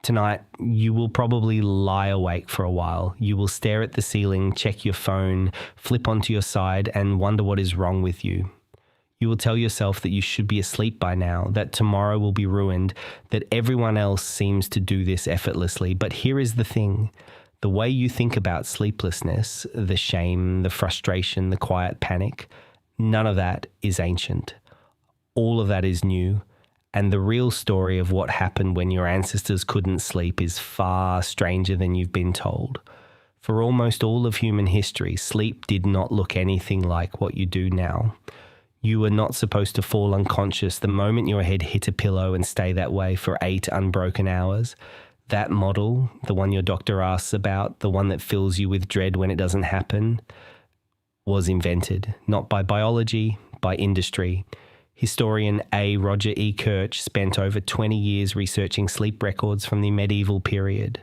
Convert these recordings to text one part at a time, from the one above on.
Tonight, you will probably lie awake for a while. You will stare at the ceiling, check your phone, flip onto your side, and wonder what is wrong with you. You will tell yourself that you should be asleep by now, that tomorrow will be ruined, that everyone else seems to do this effortlessly. But here is the thing. The way you think about sleeplessness, the shame, the frustration, the quiet panic, none of that is ancient. All of that is new. And the real story of what happened when your ancestors couldn't sleep is far stranger than you've been told. For almost all of human history, sleep did not look anything like what you do now. You were not supposed to fall unconscious the moment your head hit a pillow and stay that way for 8 unbroken hours. That model, the one your doctor asks about, the one that fills you with dread when it doesn't happen, was invented, not by biology, by industry. Historian Roger Ekirch spent over 20 years researching sleep records from the medieval period.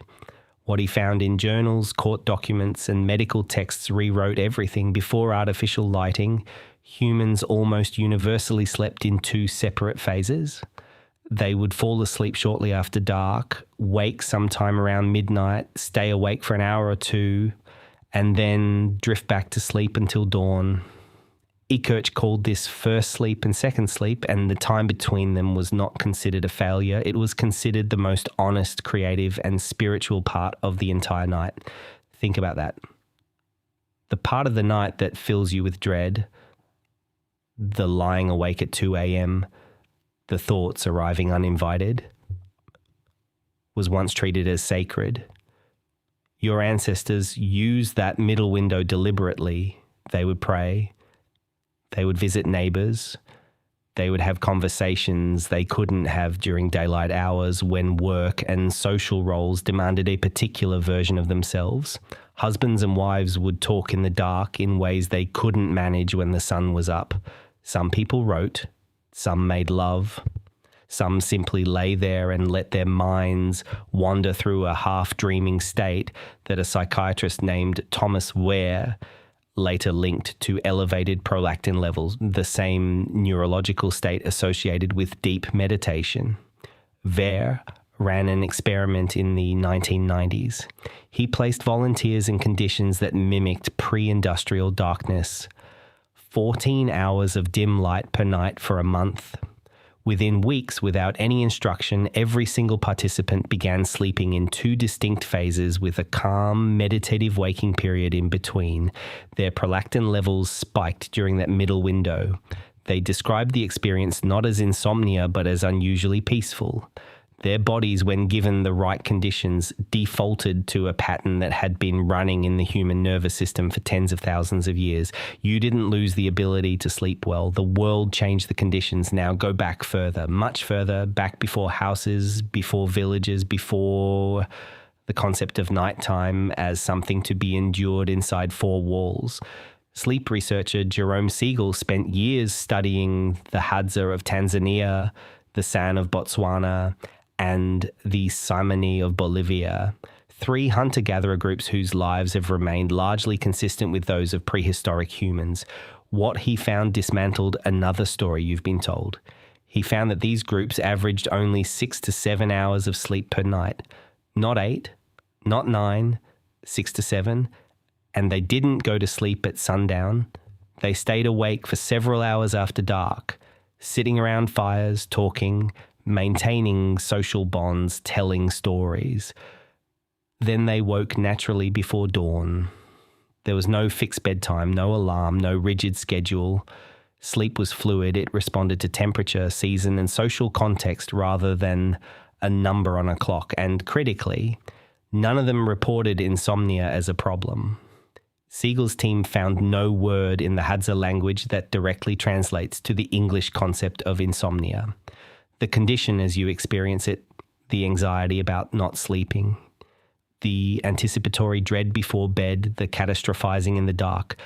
What he found in journals, court documents, and medical texts rewrote everything. Before artificial lighting, humans almost universally slept in 2 separate phases. They would fall asleep shortly after dark, wake sometime around midnight, stay awake for an hour or 2, and then drift back to sleep until dawn. Ekirch called this first sleep and second sleep, and the time between them was not considered a failure. It was considered the most honest, creative, and spiritual part of the entire night. Think about that. The part of the night that fills you with dread, the lying awake at 2 a.m., the thoughts arriving uninvited, was once treated as sacred. Your ancestors used that middle window deliberately. They would pray. They would visit neighbors. They would have conversations they couldn't have during daylight hours when work and social roles demanded a particular version of themselves. Husbands and wives would talk in the dark in ways they couldn't manage when the sun was up. Some people wrote, some made love. Some simply lay there and let their minds wander through a half-dreaming state that a psychiatrist named Thomas Ware later linked to elevated prolactin levels, the same neurological state associated with deep meditation. Ware ran an experiment in the 1990s. He placed volunteers in conditions that mimicked pre-industrial darkness. 14 hours of dim light per night for a month. Within weeks, without any instruction, every single participant began sleeping in 2 distinct phases with a calm, meditative waking period in between. Their prolactin levels spiked during that middle window. They described the experience not as insomnia, but as unusually peaceful. Their bodies, when given the right conditions, defaulted to a pattern that had been running in the human nervous system for tens of thousands of years. You didn't lose the ability to sleep well. The world changed the conditions. Now go back further, much further, back before houses, before villages, before the concept of nighttime as something to be endured inside 4 walls. Sleep researcher Jerome Siegel spent years studying the Hadza of Tanzania, the San of Botswana, and the Simoni of Bolivia, 3 hunter-gatherer groups whose lives have remained largely consistent with those of prehistoric humans. What he found dismantled another story you've been told. He found that these groups averaged only 6 to 7 hours of sleep per night. Not 8, not 9, 6 to 7, and they didn't go to sleep at sundown. They stayed awake for several hours after dark, sitting around fires, talking, maintaining social bonds, telling stories. Then they woke naturally before dawn. There was no fixed bedtime, no alarm, no rigid schedule. Sleep was fluid. It responded to temperature, season, and social context rather than a number on a clock. And critically, none of them reported insomnia as a problem. Siegel's team found no word in the Hadza language that directly translates to the English concept of insomnia. The condition as you experience it, the anxiety about not sleeping, the anticipatory dread before bed, the catastrophizing in the dark,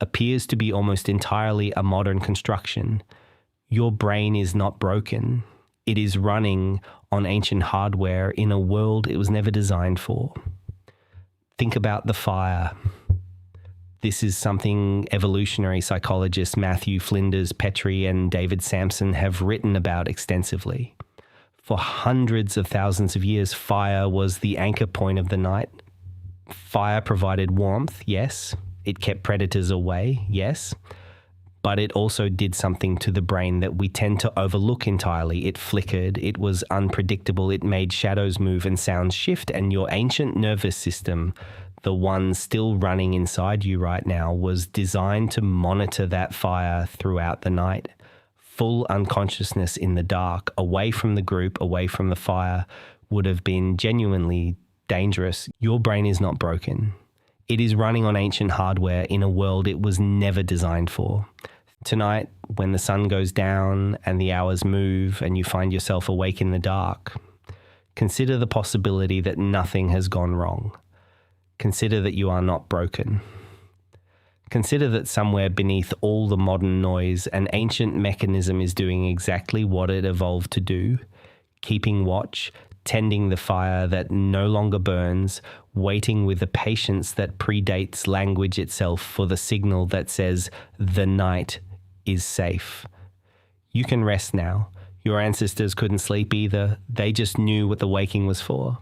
appears to be almost entirely a modern construction. Your brain is not broken. It is running on ancient hardware in a world it was never designed for. Think about the fire. This is something evolutionary psychologists Matthew Flinders Petrie and David Sampson have written about extensively. For hundreds of thousands of years, fire was the anchor point of the night. Fire provided warmth, yes. It kept predators away, yes. But it also did something to the brain that we tend to overlook entirely. It flickered, it was unpredictable, it made shadows move and sounds shift, and your ancient nervous system, the one still running inside you right now, was designed to monitor that fire throughout the night. Full unconsciousness in the dark, away from the group, away from the fire, would have been genuinely dangerous. Your brain is not broken. It is running on ancient hardware in a world it was never designed for. Tonight, when the sun goes down and the hours move and you find yourself awake in the dark, consider the possibility that nothing has gone wrong. Consider that you are not broken. Consider that somewhere beneath all the modern noise, an ancient mechanism is doing exactly what it evolved to do, keeping watch, tending the fire that no longer burns, waiting with a patience that predates language itself for the signal that says the night is safe. You can rest now. Your ancestors couldn't sleep either. They just knew what the waking was for.